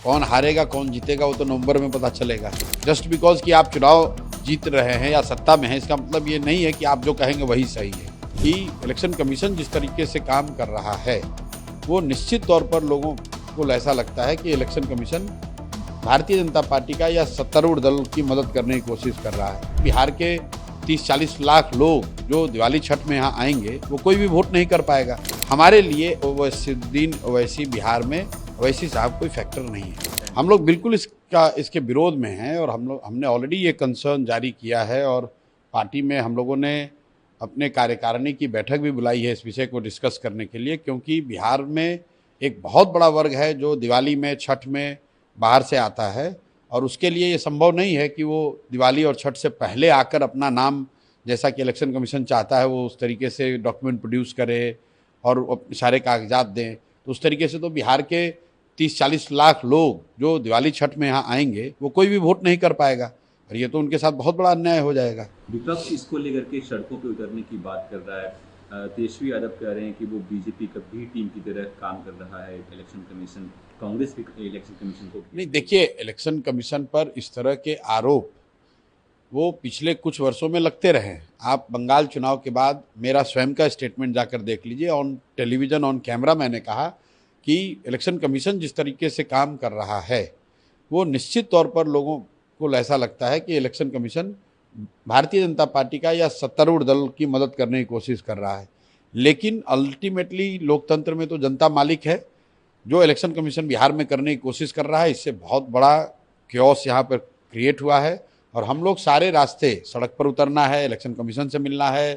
कौन हारेगा कौन जीतेगा वो तो नवंबर में पता चलेगा। जस्ट बिकॉज कि आप चुनाव जीत रहे हैं या सत्ता में हैं, इसका मतलब ये नहीं है कि आप जो कहेंगे वही सही है। कि इलेक्शन कमीशन जिस तरीके से काम कर रहा है वो निश्चित तौर पर लोगों को ऐसा लगता है कि election commission Bharatiya Janata party का या सत्तारूढ़ दल की मदद करने की कोशिश कर रहा है। बिहार के 30-40 लाख लोग जो दिवाली छठ में यहाँ आएंगे वो कोई भी वोट नहीं कर पाएगा। हमारे लिए ओवैसीउद्दीन ओवैसी बिहार में ओवैसी साहब कोई फैक्टर नहीं है। हम लोग बिल्कुल इसके विरोध में हैं और हमने ऑलरेडी ये कंसर्न जारी किया है और पार्टी में हम लोगों ने अपने कार्यकारिणी की बैठक भी बुलाई है इस विषय को डिस्कस करने के लिए, क्योंकि बिहार में एक बहुत बड़ा वर्ग है जो दिवाली में छठ में बाहर से आता है और उसके लिए ये संभव नहीं है कि वो दिवाली और छठ से पहले आकर अपना नाम, जैसा कि इलेक्शन कमीशन चाहता है, वो उस तरीके से डॉक्यूमेंट प्रोड्यूस करे और सारे कागजात दें। तो उस तरीके से तो बिहार के 30-40 लाख लोग जो दिवाली छठ में यहाँ आएंगे वो कोई भी वोट नहीं कर पाएगा और ये तो उनके साथ बहुत बड़ा अन्याय हो जाएगा। विपक्ष इसको लेकर के सड़कों पे उतरने की बात कर रहा है। तेजस्वी यादव कह रहे हैं कि वो बीजेपी का बी टीम की तरह काम कर रहा है इलेक्शन कमीशन, कांग्रेस भी इलेक्शन कमीशन को नहीं। देखिए, इलेक्शन कमीशन पर इस तरह के आरोप वो पिछले कुछ वर्षों में लगते रहे हैं। आप बंगाल चुनाव के बाद मेरा स्वयं का स्टेटमेंट जाकर देख लीजिए। ऑन टेलीविज़न ऑन कैमरा मैंने कहा कि इलेक्शन कमीशन जिस तरीके से काम कर रहा है वो निश्चित तौर पर लोगों को ऐसा लगता है कि election commission Bharatiya Janata party का या सत्तारूढ़ दल की मदद करने की कोशिश कर रहा है। लेकिन अल्टीमेटली लोकतंत्र में तो जनता मालिक है। जो इलेक्शन कमीशन बिहार में करने की कोशिश कर रहा है, इससे बहुत बड़ा क्योस यहाँ पर क्रिएट हुआ है और हम लोग सारे रास्ते, सड़क पर उतरना है, इलेक्शन कमीशन से मिलना है,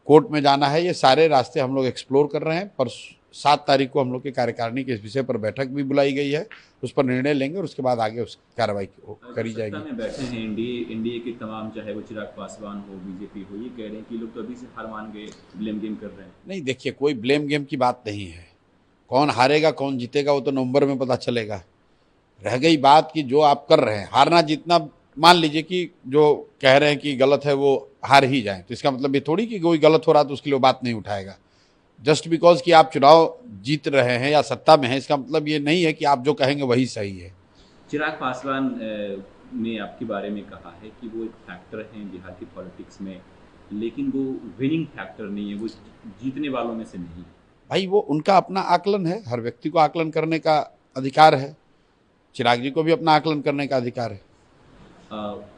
कोर्ट में जाना है, ये सारे रास्ते हम लोग एक्सप्लोर कर रहे हैं। पर 7 तारीख को हम लोग की कार्यकारिणी के इस विषय पर बैठक भी बुलाई गई है, उस पर निर्णय लेंगे और उसके बाद आगे उस कार्रवाई करी जाएगी। सत्ता में बैठे हैं एनडीए के तमाम, चाहे वो चिराग पासवान हो, बीजेपी हो, ये कह रहे हैं कि लोग तो अभी से हार मान गए, ब्लेम गेम कर रहे हैं। नहीं, देखिए, कोई ब्लेम गेम की बात नहीं है। कौन हारेगा कौन जीतेगा वो तो नवंबर में पता चलेगा। रह गई बात कि जो आप कर रहे हैं, हारना जीतना, मान लीजिए कि जो कह रहे हैं कि गलत है वो हार ही जाए, तो इसका मतलब ये थोड़ी कि कोई गलत हो रहा तो उसके लिए बात नहीं उठाएगा। जस्ट बिकॉज कि आप चुनाव जीत रहे हैं या सत्ता में हैं, इसका मतलब ये नहीं है कि आप जो कहेंगे वही सही है। चिराग पासवान ने आपके बारे में कहा है कि वो एक फैक्टर हैं बिहार की पॉलिटिक्स में, लेकिन वो विनिंग फैक्टर नहीं है, वो जीतने वालों में से नहीं है। भाई, वो उनका अपना आकलन है। हर व्यक्ति को आकलन करने का अधिकार है। चिराग जी को भी अपना आकलन करने का अधिकार है।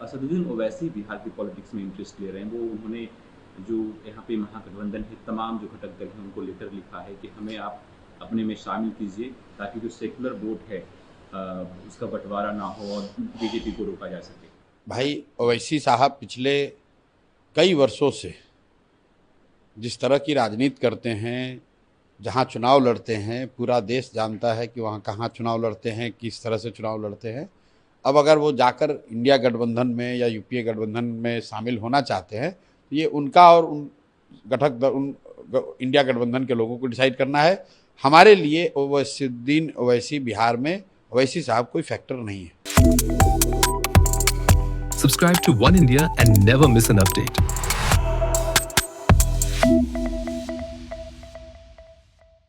असदुद्दीन ओवैसी बिहार की पॉलिटिक्स में इंटरेस्ट ले रहे हैं। वो उन्होंने जो यहाँ पे महागठबंधन है, तमाम जो घटक दल हैं, उनको लेटर लिखा है कि हमें आप अपने में शामिल कीजिए ताकि जो सेकुलर वोट है उसका बंटवारा ना हो और बीजेपी को रोका जा सके। भाई, ओवैसी साहब पिछले कई वर्षों से जिस तरह की राजनीति करते हैं, जहाँ चुनाव लड़ते हैं, पूरा देश जानता है कि वहाँ कहाँ चुनाव लड़ते हैं, किस तरह से चुनाव लड़ते हैं। अब अगर वो जाकर इंडिया गठबंधन में या यूपीए गठबंधन में शामिल होना चाहते हैं तो ये उनका और उन इंडिया गठबंधन के लोगों को डिसाइड करना है। हमारे लिए ओवैसीउद्दीन ओवैसी बिहार में ओवैसी साहब कोई फैक्टर नहीं है। Subscribe to One India and never miss an update.